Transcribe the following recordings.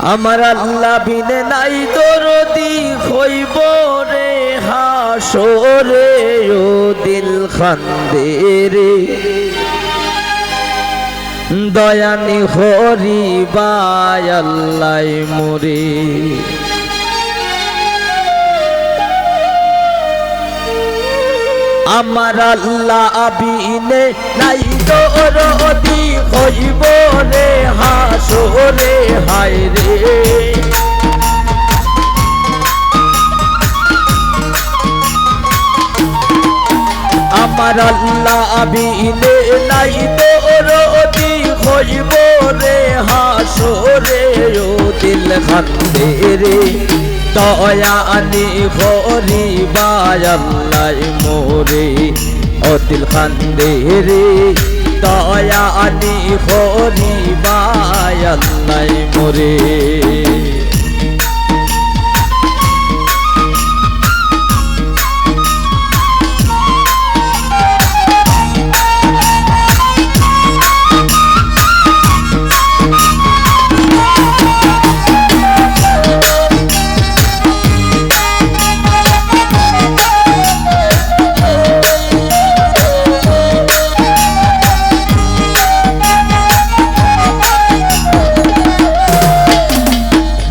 আমার আল্লাহ বিনে নাই দরদি হইব রে হাসরে ও দিল খান্দে রে দয়ানি হরিবায় আল্লাহ মোরে আমার আল্লাহ বিনে নাই দরদি হইব রে হাসরে হায় রে আমার আল্লাহ বিনে নাই দরদি হইব রে হাসরে ও দিল খান্দে রে দয়ানি হরিবায় আল্লাহ মোরে ও দিল খান্দে রে দয়ানি হরিবায় আল্লাহ মোরে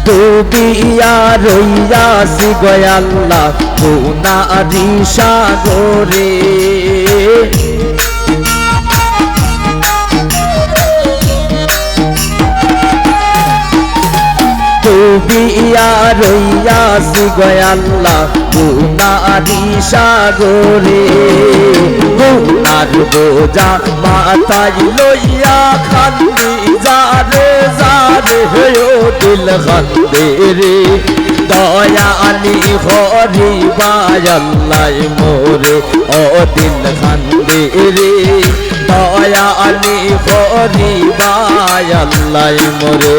ডুবিয়া রইয়াছি গো আল্লাহ গুনারি সাগরে ডুবিয়া রইয়াছি গো আল্লাহ গুনারি সাগরে গুনার বোঝা মাথায় লইয়া খান্দি যারে যারে ও দিল খান্দে রে দয়ানি হরিবায় আল্লাহ মোরে ও দিল খান্দে রে দয়ানি হরিবায় আল্লাহ মোরে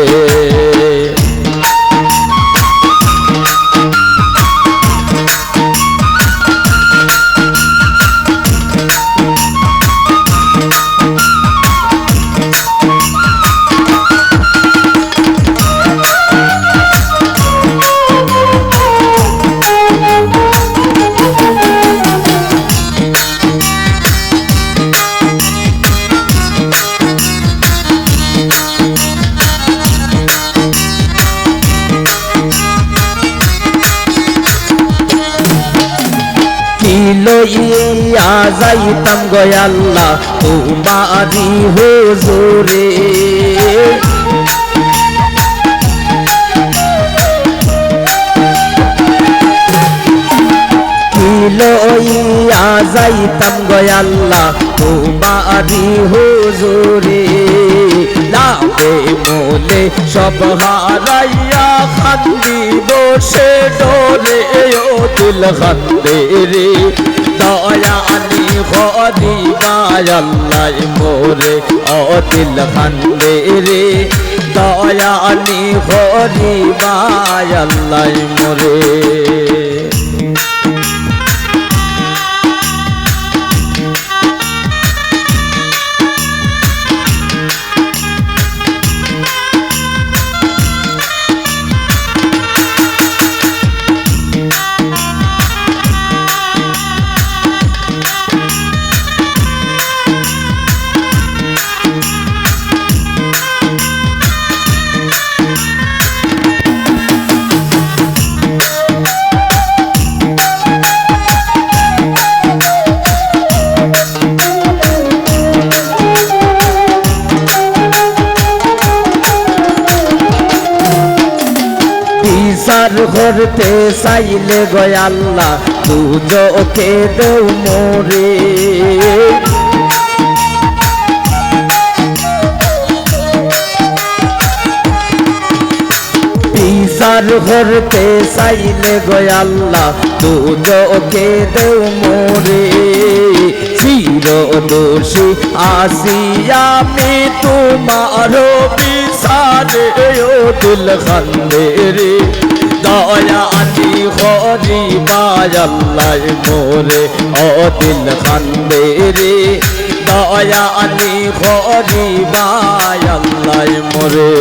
লইয়া যাইতাম গো আল্লাহ তোমারি হুজুরে লইয়া যাইতাম গো আল্লাহ তোমারি হুজুরে লাভে মোলে সব হারাইয়া খান্দি বসে ডরে ও দিল খান্দে রে দয়ানি হরিবায় আল্লাহ মোরে ও দিল খান্দে রে দয়ানি হরিবায় আল্লাহ মোরে বিচার করতে চাইলে গো আল্লাহ দুজকে দেও মোরে বিচার করতে চাইলে গো আল্লাহ দুজকে দেও মোরে চির দোষী আসি আমি তোমার বিচারে ও দিল খান্দে রে দয়ানি হরিবায় আল্লাহ মোরে ও দিল খান্দে রে দয়ানি হরিবায় আল্লাহ মোরে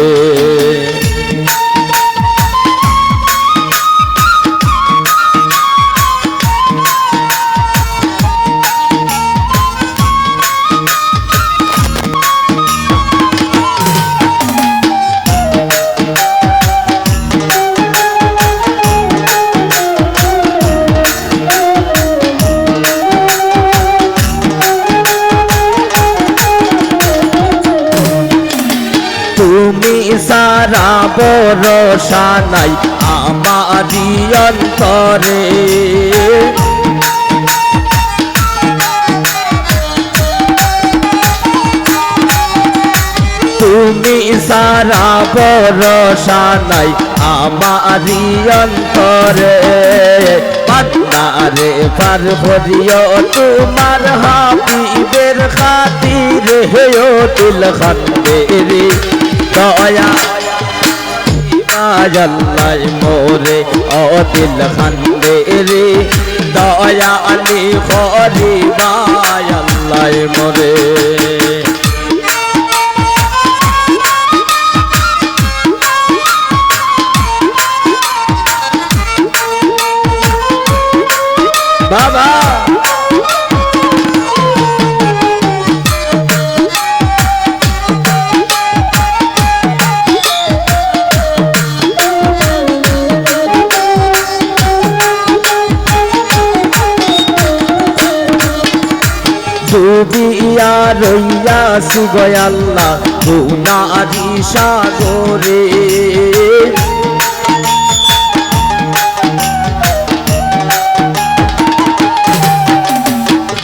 সারা ভরসা নাই আমারি অন্তরে তুমি সারা ভরসা নাই আমারি অন্তরে পাতনারে পার ভরিও তোমার হাবিবের খাতিরে হেও দিল খান্দেরে দয়া আল্লাহ মোরে ও দিল খান্দেরে দয়া আলী খরিবা আল্লাহ মোরে বাবা ডুবিয়া রইয়াছি গো আল্লাহ গুনারি সাগরে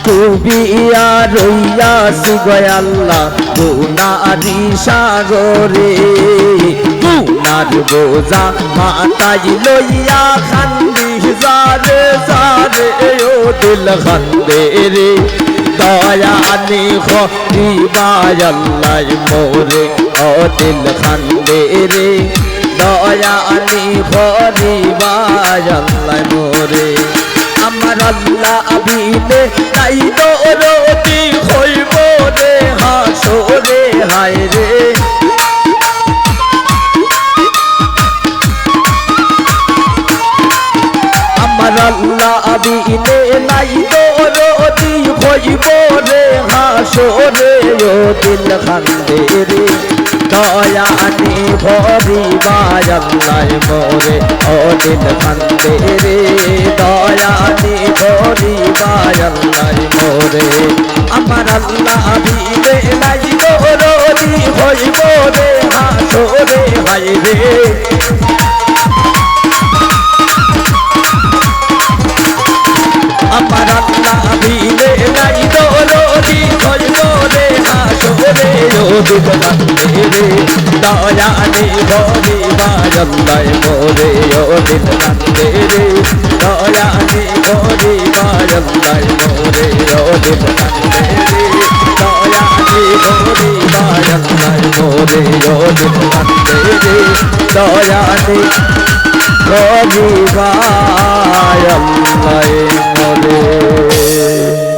ডুবিয়া রইয়াছি গো আল্লাহ গুনারি সাগরে গুনার বোঝা মাথায় লইয়া খান্দি জারে জারে ও দিল খান্দে রে দয়া আনি খরিবা আল্লাহ মোরে ও দিল খান্দে রে দয়া আনি খরিবা আল্লাহ মোরে আমার আল্লাহ আবিনে তাই দরদি হইব রে হাসরে হায় রে আমার আল্লাহ আবিনে নাই দরদি হইব রে হাসরে ও দিল খান্দে রে দয়া আনি ভরিবা আল্লাহ মোরে ও দিল খান্দে রে দয়া আনি ভরিবা আল্লাহ মোরে আমার আল্লাহ আবিনে নাই দরদি হইব রে হাসরে হায় রে আমার আল্লাহ আবিনে নাই দরদি হইব রে হাসরে ও দিল খান্দে রে দয়া আনি ভরিবা আল্লাহ মোরে ও দিল খান্দে রে দয়া আনি ভরিবা আল্লাহ মোরে ও দিল খান্দে রে দয়া আনি ভরিবা আল্লাহ মোরে ও দিল খান্দে রে দয়া আনি ভরিবা আল্লাহ মোরে